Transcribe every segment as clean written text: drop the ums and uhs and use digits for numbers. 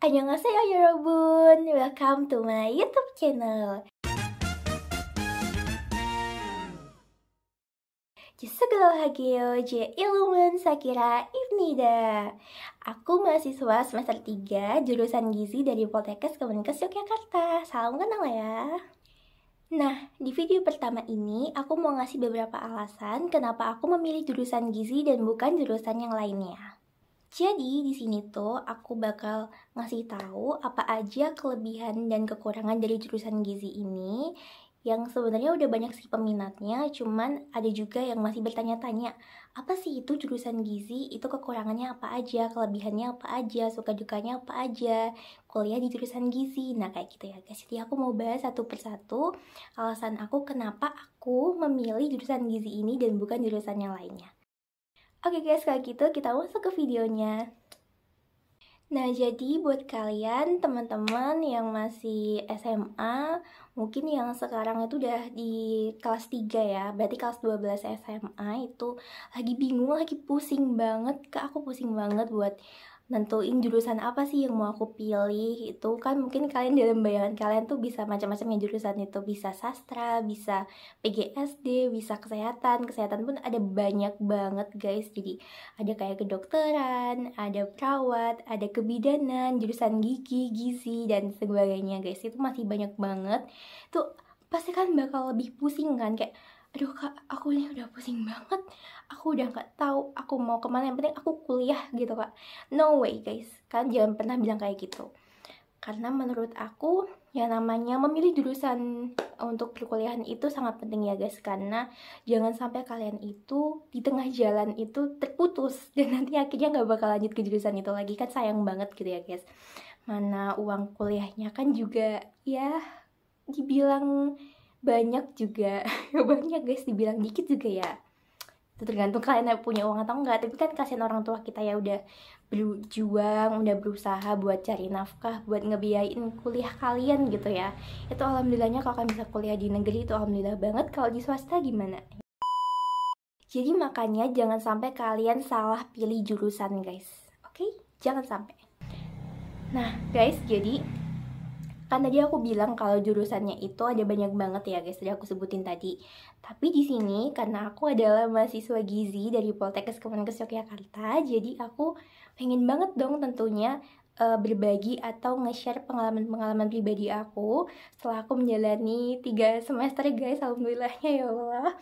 Annyeonghaseyo 여러분, welcome to my YouTube channel. Jisugelo je ilmun sakira ibnida. Aku mahasiswa semester 3 jurusan gizi dari Poltekkes Kemenkes Yogyakarta. Salam kenal ya. Nah, di video pertama ini aku mau ngasih beberapa alasan kenapa aku memilih jurusan gizi dan bukan jurusan yang lainnya. Jadi di sini tuh aku bakal ngasih tahu apa aja kelebihan dan kekurangan dari jurusan gizi ini yang sebenarnya udah banyak sih peminatnya, cuman ada juga yang masih bertanya-tanya, apa sih itu jurusan gizi, itu kekurangannya apa aja, kelebihannya apa aja, suka dukanya apa aja, kuliah di jurusan gizi. Nah kayak gitu ya guys, jadi aku mau bahas satu persatu alasan aku kenapa aku memilih jurusan gizi ini dan bukan jurusan yang lainnya. Oke guys, kalau gitu kita masuk ke videonya. Nah, jadi buat kalian teman-teman yang masih SMA, mungkin yang sekarang itu udah di kelas 3 ya, berarti kelas 12 SMA itu lagi bingung, lagi pusing banget. Kak, aku pusing banget buat nentuin jurusan apa sih yang mau aku pilih. Itu kan mungkin kalian dalam bayangan kalian tuh bisa macam-macam ya jurusan itu, bisa sastra, bisa PGSD, bisa kesehatan. Kesehatan pun ada banyak banget guys. Jadi ada kayak kedokteran, ada perawat, ada kebidanan, jurusan gigi, gizi dan sebagainya guys. Itu masih banyak banget. Tuh pasti kan bakal lebih pusing kan, kayak aduh kak, aku ini udah pusing banget, aku udah nggak tahu aku mau kemana, yang penting aku kuliah gitu kak. No way guys, kalian jangan pernah bilang kayak gitu. Karena menurut aku yang namanya memilih jurusan untuk perkuliahan itu sangat penting ya guys. Karena jangan sampai kalian itu di tengah jalan itu terputus dan nanti akhirnya nggak bakal lanjut ke jurusan itu lagi, kan sayang banget gitu ya guys. Mana uang kuliahnya kan juga ya dibilang banyak juga banyak guys, dibilang dikit juga ya itu tergantung kalian punya uang atau enggak. Tapi kan kasihan orang tua kita ya, udah berjuang, udah berusaha buat cari nafkah, buat ngebiayain kuliah kalian gitu ya. Itu alhamdulillahnya kalau kalian bisa kuliah di negeri itu alhamdulillah banget. Kalau di swasta gimana? Jadi makanya jangan sampai kalian salah pilih jurusan guys, oke? Jangan sampai. Nah guys, jadi kan tadi aku bilang kalau jurusannya itu ada banyak banget ya guys, tadi aku sebutin tadi. Tapi di sini karena aku adalah mahasiswa gizi dari Poltekkes Kemenkes Yogyakarta, jadi aku pengen banget dong tentunya berbagi atau nge-share pengalaman-pengalaman pribadi aku setelah aku menjalani 3 semester guys, alhamdulillahnya ya Allah,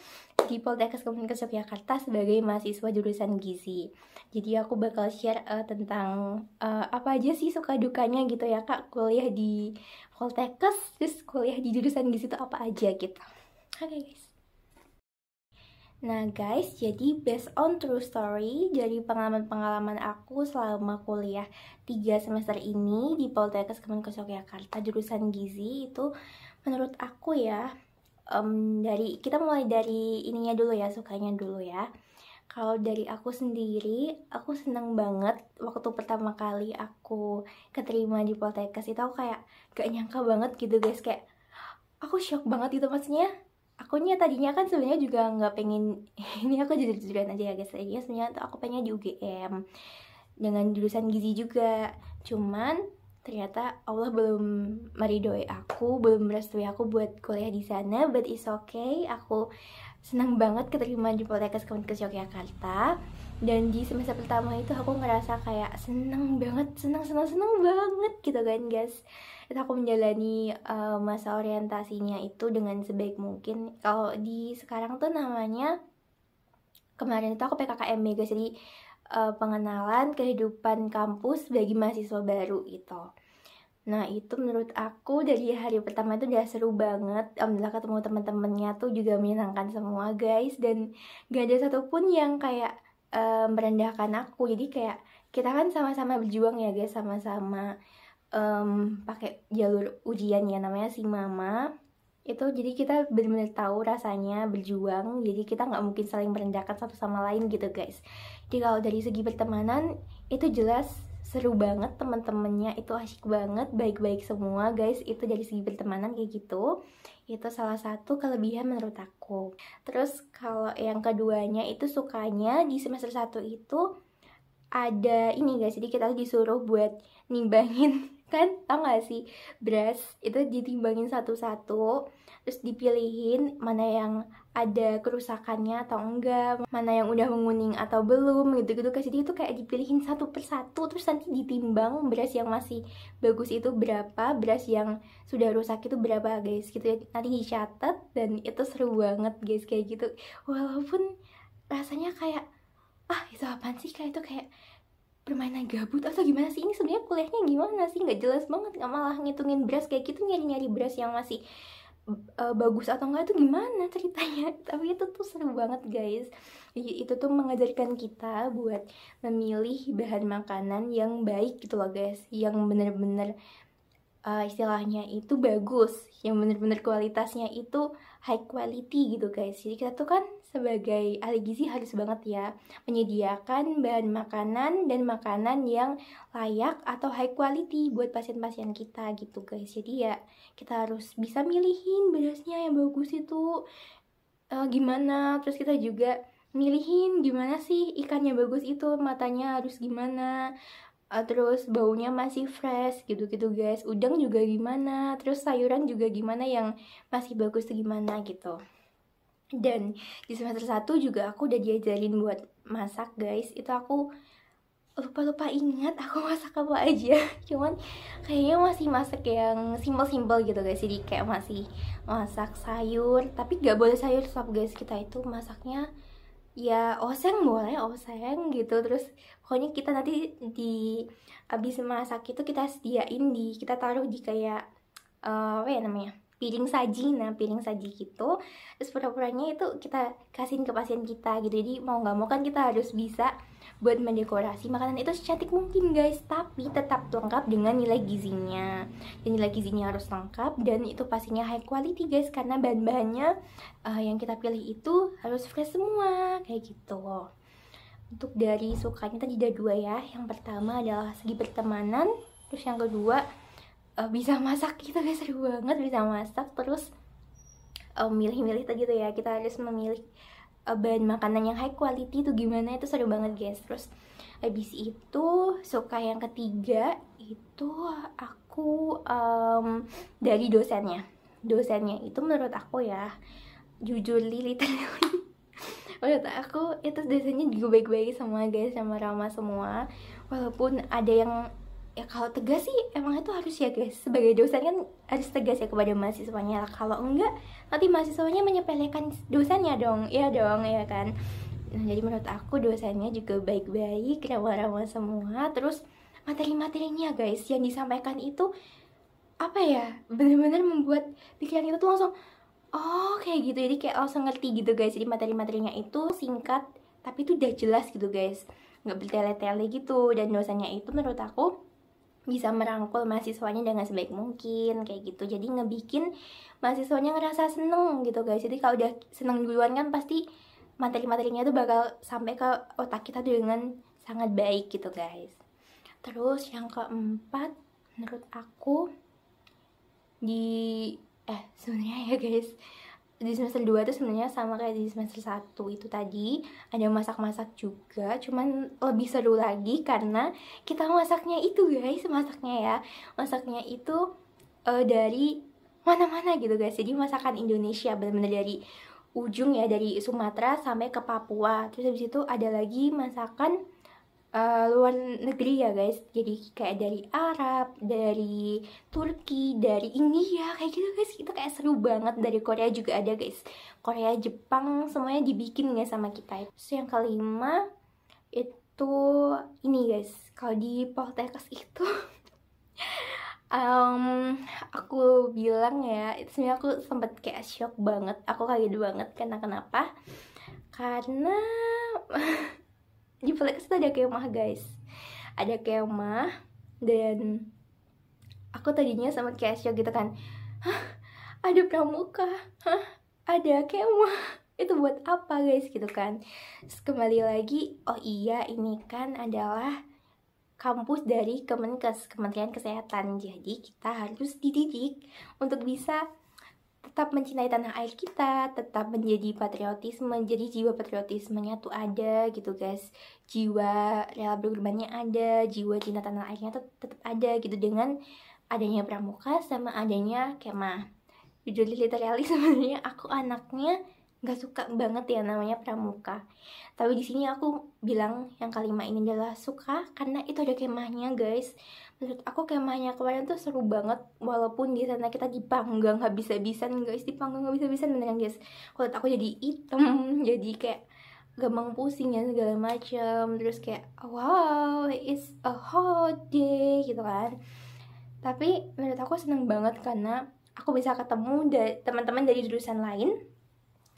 di Poltekkes Kemenkes Yogyakarta sebagai mahasiswa jurusan gizi. Jadi aku bakal share tentang apa aja sih suka dukanya gitu ya kak kuliah di Poltekkes, terus kuliah di jurusan gizi itu apa aja gitu. Oke guys. Nah guys, jadi based on true story dari pengalaman-pengalaman aku selama kuliah 3 semester ini di Poltekkes Kemenkes Yogyakarta jurusan gizi itu, menurut aku ya, dari kita mulai dari ininya dulu ya, sukanya dulu ya. Kalau dari aku sendiri, aku seneng banget waktu pertama kali aku keterima di Poltekkes itu. Aku kayak gak nyangka banget gitu guys, kayak aku shock banget gitu. Maksudnya akunya tadinya kan sebenarnya juga nggak pengen ini, aku jujur-jujuran aja ya guys, ya sebenarnya tuh aku pengen di UGM dengan jurusan gizi juga, cuman ternyata Allah belum meridoi aku, belum merestui aku buat kuliah di sana. But it's okay, aku senang banget keterima di Poltekkes Kemenkes Yogyakarta. Dan di semester pertama itu aku ngerasa kayak seneng banget, seneng banget gitu kan guys. Itu aku menjalani masa orientasinya itu dengan sebaik mungkin. Kalau di sekarang tuh namanya, kemarin itu aku PKKMB guys, jadi pengenalan kehidupan kampus bagi mahasiswa baru gitu. Nah itu menurut aku dari hari pertama itu udah seru banget. Alhamdulillah ketemu teman-temannya tuh juga menyenangkan semua guys, dan gak ada satupun yang kayak merendahkan aku. Jadi kayak kita kan sama-sama berjuang ya guys, sama-sama pakai jalur ujian ya, namanya si mama itu. Jadi kita benar-benar tahu rasanya berjuang, jadi kita nggak mungkin saling merendahkan satu sama lain gitu guys. Jadi kalau dari segi pertemanan itu jelas seru banget, teman-temannya itu asyik banget, baik-baik semua guys. Itu dari segi pertemanan kayak gitu, itu salah satu kelebihan menurut aku. Terus kalau yang keduanya itu sukanya di semester 1 itu ada ini guys, jadi kita disuruh buat nimbangin kan, tau gak sih, beras itu ditimbangin satu-satu, terus dipilihin mana yang ada kerusakannya atau enggak, mana yang udah menguning atau belum, gitu-gitu guys. Jadi itu kayak dipilihin satu persatu, terus nanti ditimbang beras yang masih bagus itu berapa, beras yang sudah rusak itu berapa guys, gitu ya. Nanti dicatat, dan itu seru banget guys kayak gitu. Walaupun rasanya kayak, itu apaan sih, kayak itu kayak permainan gabut atau gimana sih, ini sebenarnya kuliahnya gimana sih, nggak jelas banget, nggak, malah ngitungin beras kayak gitu, nyari-nyari beras yang masih bagus atau enggak itu gimana ceritanya. Tapi itu tuh seru banget guys. Itu tuh mengajarkan kita buat memilih bahan makanan yang baik gitu loh guys, yang bener-bener istilahnya itu bagus, yang bener-bener kualitasnya itu high quality gitu guys. Jadi kita tuh kan sebagai ahli gizi harus banget ya menyediakan bahan makanan dan makanan yang layak atau high quality buat pasien-pasien kita gitu guys. Jadi ya kita harus bisa milihin berasnya yang bagus itu gimana, terus kita juga milihin gimana sih ikannya bagus itu, matanya harus gimana, terus baunya masih fresh gitu-gitu guys. Udang juga gimana, terus sayuran juga gimana yang masih bagus tuh gimana gitu. Dan di semester 1 juga aku udah diajarin buat masak guys. Itu aku lupa ingat aku masak apa aja. Cuman kayaknya masih masak yang simple-simple gitu guys. Jadi kayak masih masak sayur, tapi gak boleh sayur sop guys. Kita itu masaknya ya oseng, boleh oseng gitu. Terus pokoknya kita nanti abis masak itu kita sediain kita taruh di kayak apa ya namanya, piring saji. Nah piring saji gitu, terus pura-puranya itu kita kasihin ke pasien kita gitu. Jadi mau nggak mau kan kita harus bisa buat mendekorasi makanan itu secantik mungkin guys, tapi tetap lengkap dengan nilai gizinya. Dan nilai gizinya harus lengkap, dan itu pastinya high quality guys, karena bahan-bahannya yang kita pilih itu harus fresh semua kayak gitu loh. Untuk dari sukanya tadi ada 2 ya. Yang pertama adalah segi pertemanan, terus yang kedua bisa masak gitu guys, seru banget bisa masak. Terus milih-milih gitu ya, kita harus memilih bahan makanan yang high quality itu gimana, itu seru banget guys. Terus habis itu suka yang ketiga itu aku dari dosennya itu menurut aku ya, jujur literally menurut aku itu dosennya juga baik-baik semua guys, sama ramah semua. Walaupun ada yang ya kalau tegas sih emang itu harus ya guys, sebagai dosen kan harus tegas ya kepada mahasiswanya. Kalau enggak nanti mahasiswanya menyepelekan dosennya dong, ya kan. Nah, jadi menurut aku dosennya juga baik-baik, ramah-ramah semua. Terus materi-materinya guys yang disampaikan itu apa ya, bener-bener membuat pikiran kita tuh langsung kayak gitu. Jadi kayak langsung ngerti gitu guys. Jadi materi-materinya itu singkat tapi itu udah jelas gitu guys, nggak bertele-tele gitu. Dan dosennya itu menurut aku bisa merangkul mahasiswanya dengan sebaik mungkin kayak gitu. Jadi ngebikin mahasiswanya ngerasa seneng gitu guys. Jadi kalau udah seneng duluan kan pasti materi-materinya tuh bakal sampai ke otak kita dengan sangat baik gitu guys. Terus yang keempat menurut aku sebenarnya ya guys, di semester 2 tuh sebenarnya sama kayak di semester 1 itu tadi, ada masak-masak juga, cuman lebih seru lagi karena kita masaknya itu guys, masaknya itu dari mana-mana gitu guys. Jadi masakan Indonesia bener-bener dari ujung ya, dari Sumatera sampai ke Papua. Terus habis itu ada lagi masakan luar negeri ya guys, jadi kayak dari Arab, dari Turki, dari India kayak gitu guys. Itu kayak seru banget. Dari Korea juga ada guys, Korea, Jepang, semuanya dibikin ya sama kita. Terus yang kelima itu ini guys, kalau di Poltekkes itu aku bilang ya, itu sebenarnya aku sempet kayak shock banget, aku kaget banget. Karena kenapa? Karena di Poltekkes itu ada kemah guys, ada kemah. Dan aku tadinya sempet kayak shock gitu kan, ada pramuka, ada kemah, itu buat apa guys gitu kan. Terus kembali lagi, oh iya ini kan adalah kampus dari Kemenkes, Kementerian Kesehatan. Jadi kita harus dididik untuk bisa tetap mencintai tanah air kita, tetap menjadi patriotisme, jadi jiwa patriotismenya tuh ada gitu guys, jiwa rela berkorbannya ada, jiwa cinta tanah airnya tuh tetap ada gitu dengan adanya pramuka sama adanya kemah. Jujur literally sebenarnya aku anaknya nggak suka banget ya namanya pramuka, tapi di sini aku bilang yang kalimat ini adalah suka karena itu ada kemahnya guys. Menurut aku kemahnya kemarin tuh seru banget, walaupun di sana kita dipanggang habis-habisan guys, dipanggang habis-habisan beneran guys. Kulit aku jadi hitam, jadi kayak gampang pusing ya segala macam, terus kayak wow it's a hot day gitu kan. Tapi menurut aku seneng banget karena aku bisa ketemu teman-teman dari jurusan lain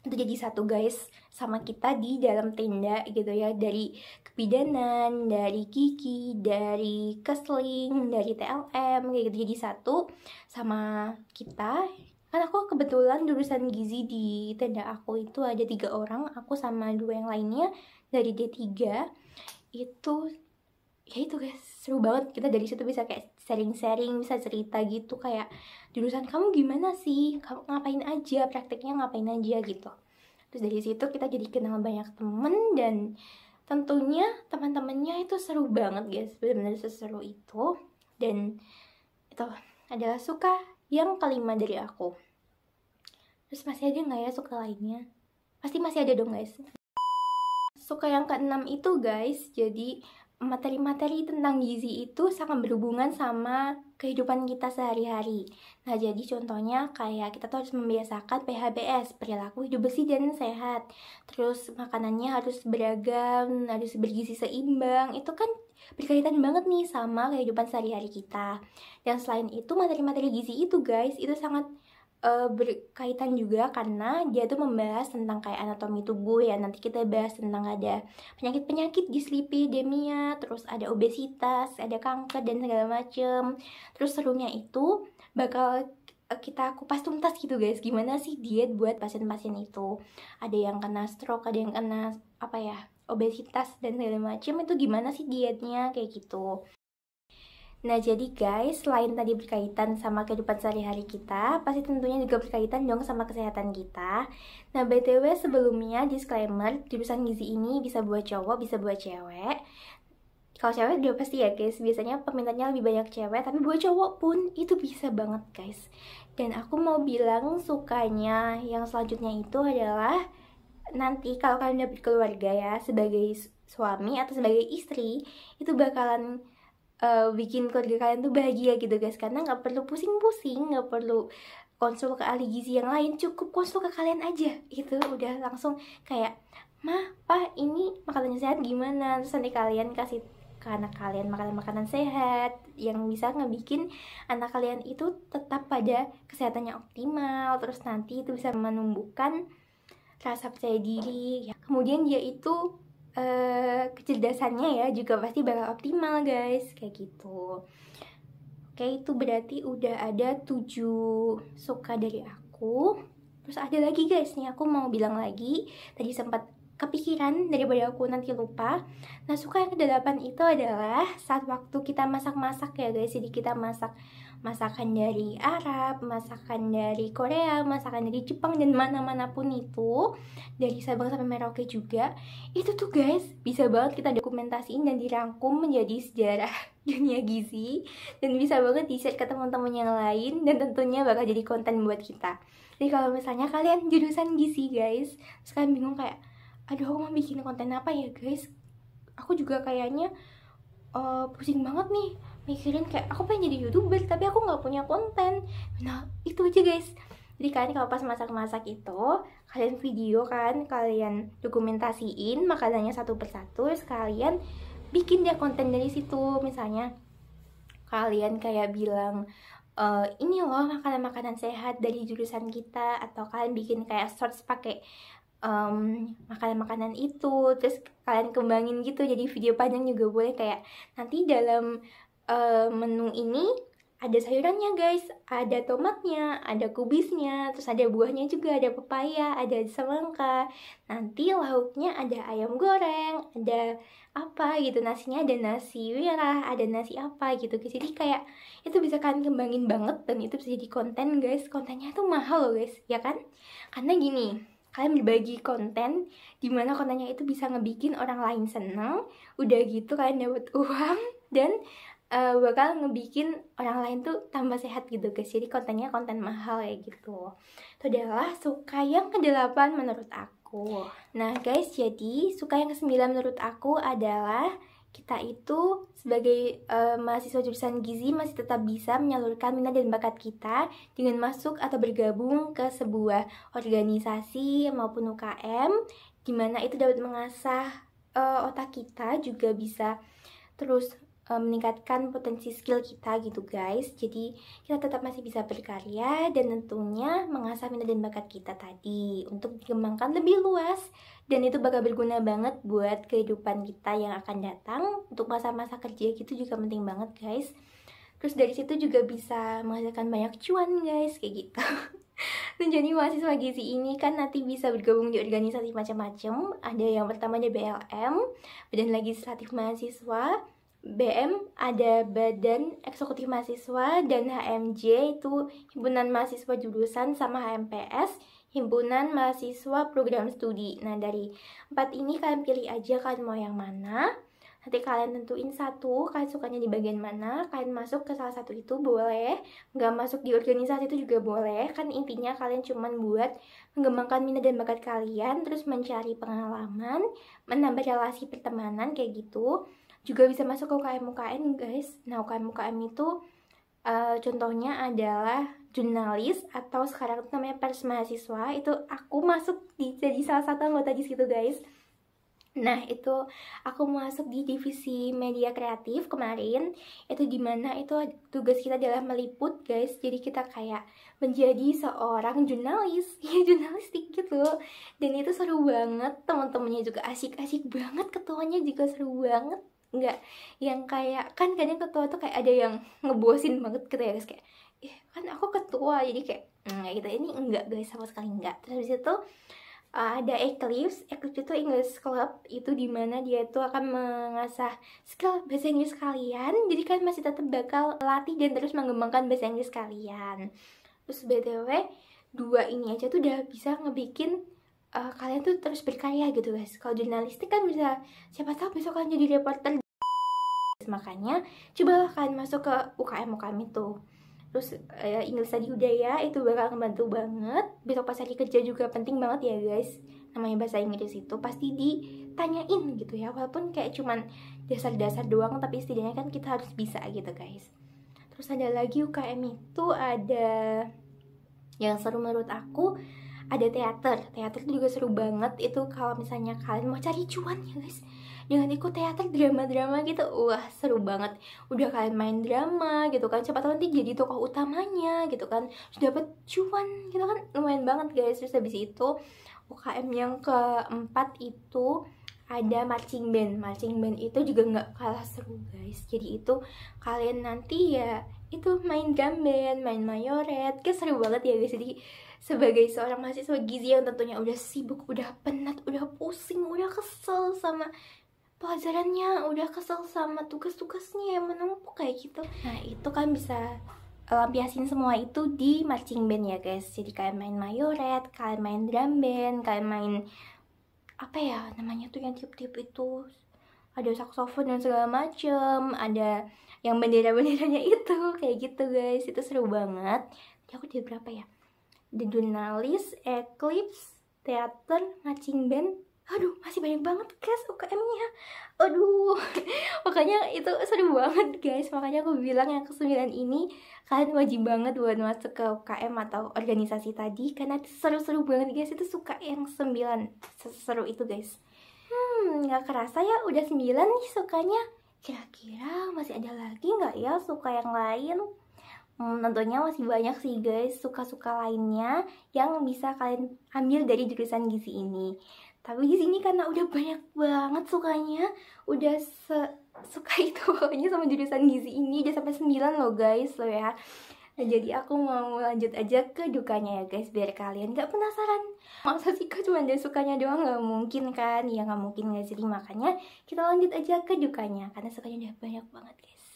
itu jadi satu guys sama kita di dalam tenda gitu ya, dari kebidanan, dari Kiki, dari Kesling, dari TLM kayak gitu, jadi satu sama kita. Kan aku kebetulan jurusan gizi, di tenda aku itu ada 3 orang, aku sama 2 yang lainnya dari D3. Itu ya itu guys, seru banget, kita dari situ bisa kayak sharing-sharing, bisa cerita gitu kayak jurusan kamu gimana sih, kamu ngapain aja, prakteknya ngapain aja gitu. Terus dari situ kita jadi kenal banyak temen, dan tentunya teman-temannya itu seru banget guys, benar-benar seseru itu. Dan itu adalah suka yang kelima dari aku. Terus masih ada nggak ya suka lainnya? Pasti masih ada dong guys. Suka yang keenam itu guys, jadi materi-materi tentang gizi itu sangat berhubungan sama kehidupan kita sehari-hari. Nah, jadi contohnya kayak kita tuh harus membiasakan PHBS, perilaku hidup bersih dan sehat. Terus makanannya harus beragam, harus bergizi seimbang. Itu kan berkaitan banget nih sama kehidupan sehari-hari kita. Dan selain itu, materi-materi gizi itu guys, itu sangat berkaitan juga karena dia tuh membahas tentang kayak anatomi tubuh ya. Nanti kita bahas tentang ada penyakit-penyakit dislipidemia, terus ada obesitas, ada kanker dan segala macem. Terus serunya itu bakal kita kupas tuntas gitu guys, gimana sih diet buat pasien-pasien itu. Ada yang kena stroke, ada yang kena apa ya, obesitas dan segala macem, itu gimana sih dietnya kayak gitu. Nah, jadi guys, selain tadi berkaitan sama kehidupan sehari-hari kita, pasti tentunya juga berkaitan dong sama kesehatan kita. Nah, BTW sebelumnya disclaimer, jurusan gizi ini bisa buat cowok, bisa buat cewek. Kalau cewek udah pasti ya guys, biasanya peminatnya lebih banyak cewek, tapi buat cowok pun itu bisa banget guys. Dan aku mau bilang sukanya yang selanjutnya itu adalah nanti kalau kalian udah berkeluarga ya, sebagai suami atau sebagai istri, itu bakalan bikin keluarga kalian tuh bahagia gitu guys, karena nggak perlu pusing-pusing, nggak perlu konsul ke ahli gizi yang lain, cukup konsul ke kalian aja, itu udah langsung kayak, "Ma, Pa, ini makanannya sehat gimana?" Terus nanti kalian kasih ke anak kalian makanan-makanan sehat yang bisa ngebikin anak kalian itu tetap pada kesehatannya optimal. Terus nanti itu bisa menumbuhkan rasa percaya diri ya. Kemudian dia itu kecerdasannya ya juga pasti bakal optimal guys, kayak gitu. Oke, itu berarti udah ada 7 suka dari aku. Terus ada lagi guys, nih aku mau bilang lagi, tadi sempat kepikiran daripada aku nanti lupa. Nah, suka yang ke-8 itu adalah saat waktu kita masak-masak ya guys. Jadi kita masak masakan dari Arab, masakan dari Korea, masakan dari Jepang, dan mana-mana pun itu, dari Sabang sampai Merauke juga. Itu tuh guys, bisa banget kita dokumentasiin dan dirangkum menjadi sejarah dunia gizi, dan bisa banget di-share ke teman-teman yang lain, dan tentunya bakal jadi konten buat kita. Jadi kalau misalnya kalian jurusan gizi guys, terus kalian bingung kayak, aduh aku mau bikin konten apa ya guys, aku juga kayaknya pusing banget nih mikirin kayak aku pengen jadi YouTuber tapi aku nggak punya konten. Nah itu aja guys, jadi kalian kalau pas masak-masak itu kalian video kan, kalian dokumentasiin makanannya satu persatu, terus kalian bikin deh konten dari situ. Misalnya kalian kayak bilang ini loh makanan-makanan sehat dari jurusan kita, atau kalian bikin kayak shorts pakai makanan-makanan itu, terus kalian kembangin gitu jadi video panjang juga boleh. Kayak nanti dalam menu ini ada sayurannya guys, ada tomatnya, ada kubisnya, terus ada buahnya juga, ada pepaya, ada semangka. Nanti lauknya ada ayam goreng, ada apa gitu, nasinya ada nasi merah, ada nasi apa gitu. Jadi kayak itu bisa kalian kembangin banget dan itu bisa jadi konten guys. Kontennya tuh mahal loh guys, ya kan? Karena gini, kalian berbagi konten dimana kontennya itu bisa ngebikin orang lain seneng, udah gitu kalian dapat uang dan bakal ngebikin orang lain tuh tambah sehat gitu guys. Jadi kontennya konten mahal ya gitu. Itu adalah suka yang ke-8 menurut aku. Nah guys, jadi suka yang ke-9 menurut aku adalah kita itu sebagai mahasiswa jurusan gizi masih tetap bisa menyalurkan minat dan bakat kita dengan masuk atau bergabung ke sebuah organisasi maupun UKM, dimana itu dapat mengasah otak kita, juga bisa terus meningkatkan potensi skill kita gitu guys. Jadi kita tetap masih bisa berkarya dan tentunya mengasah minat dan bakat kita tadi untuk dikembangkan lebih luas, dan itu bakal berguna banget buat kehidupan kita yang akan datang. Untuk masa-masa kerja gitu juga penting banget guys. Terus dari situ juga bisa menghasilkan banyak cuan guys, kayak gitu. Dan jadi mahasiswa gizi ini kan nanti bisa bergabung di organisasi macam-macam. Ada yang pertama ada BLM, Badan Legislatif Mahasiswa. BM ada Badan Eksekutif Mahasiswa, dan HMJ itu Himpunan Mahasiswa Jurusan, sama HMPS Himpunan Mahasiswa Program Studi. Nah dari 4 ini kalian pilih aja kalian mau yang mana. Nanti kalian tentuin satu, kalian sukanya di bagian mana, kalian masuk ke salah satu itu boleh, nggak masuk di organisasi itu juga boleh. Kan intinya kalian cuman buat mengembangkan minat dan bakat kalian, terus mencari pengalaman, menambah relasi pertemanan kayak gitu. Juga bisa masuk ke UKM guys. Nah UKM itu contohnya adalah jurnalis, atau sekarang itu namanya pers mahasiswa. Itu aku masuk jadi salah satu anggota di situ guys. Nah itu aku masuk di divisi media kreatif kemarin. Itu dimana itu tugas kita adalah meliput guys. Jadi kita kayak menjadi seorang jurnalis, ya jurnalistik gitu. Dan itu seru banget, teman-temannya juga asik-asik banget, ketuanya juga seru banget. Enggak yang kayak, kan kadang ketua tuh kayak ada yang ngebosin banget gitu ya guys, kayak kan aku ketua jadi kayak gitu. Ini enggak guys, sama sekali enggak. Terus habis itu ada Eclipse itu English Club, itu dimana dia itu akan mengasah skill bahasa Inggris kalian. Jadi kalian masih tetap bakal latih dan terus mengembangkan bahasa Inggris kalian. Terus BTW 2 ini aja tuh udah bisa ngebikin kalian tuh terus berkarya gitu guys. Kalau jurnalistik kan bisa, siapa tahu besok kalian jadi reporter. Makanya cobalah kalian masuk ke UKM itu. Terus Inggris tadi udah ya, itu bakal ngebantu banget. Besok pas hari kerja juga penting banget ya guys. Namanya bahasa Inggris itu pasti ditanyain gitu ya, walaupun kayak cuman dasar-dasar doang, tapi setidaknya kan kita harus bisa gitu guys. Terus ada lagi UKM itu ada yang seru menurut aku, ada teater. Teater itu juga seru banget. Itu kalau misalnya kalian mau cari cuan ya guys, dengan ikut teater, drama-drama gitu, wah seru banget. Udah kalian main drama gitu kan, siapa tahu nanti jadi tokoh utamanya gitu kan, sudah dapet cuan gitu kan, lumayan banget guys. Terus habis itu UKM yang keempat itu ada marching band. Marching band itu juga nggak kalah seru guys. Jadi itu kalian nanti ya itu main drum band, main mayoret, kan seru banget ya guys. Jadi sebagai seorang mahasiswa gizi yang tentunya udah sibuk, udah penat, udah pusing, udah kesel sama pelajarannya, udah kesel sama tugas-tugasnya yang menumpuk kayak gitu. Nah itu kan bisa lampiasin semua itu di marching band ya guys. Jadi kalian main mayoret, kalian main drum band, kalian main apa ya namanya tuh yang tiup-tiup itu, ada saksofon dan segala macem, ada yang bendera-benderanya itu kayak gitu guys. Itu seru banget. Jadi aku udah berapa ya? The Jurnalis, Eclipse, Teater, Marching Band. Aduh, masih banyak banget guys UKM-nya. Aduh, makanya itu seru banget guys. Makanya aku bilang yang ke-9 ini kalian wajib banget buat masuk ke UKM atau organisasi tadi, karena seru-seru banget guys. Itu suka yang 9, seru itu guys. Gak kerasa ya udah 9 nih sukanya. Kira-kira masih ada lagi gak ya suka yang lain? Tentunya masih banyak sih guys suka-suka lainnya yang bisa kalian ambil dari jurusan gizi ini. Tapi di sini karena udah banyak banget sukanya, udah suka itu pokoknya sama jurusan gizi ini, udah sampai 9 loh guys lo ya. Nah, jadi aku mau lanjut aja ke dukanya ya guys, biar kalian gak penasaran. Masa sih kak cuma dari sukanya doang, gak mungkin kan? Ya gak mungkin gak sih, makanya kita lanjut aja ke dukanya, karena sukanya udah banyak banget guys.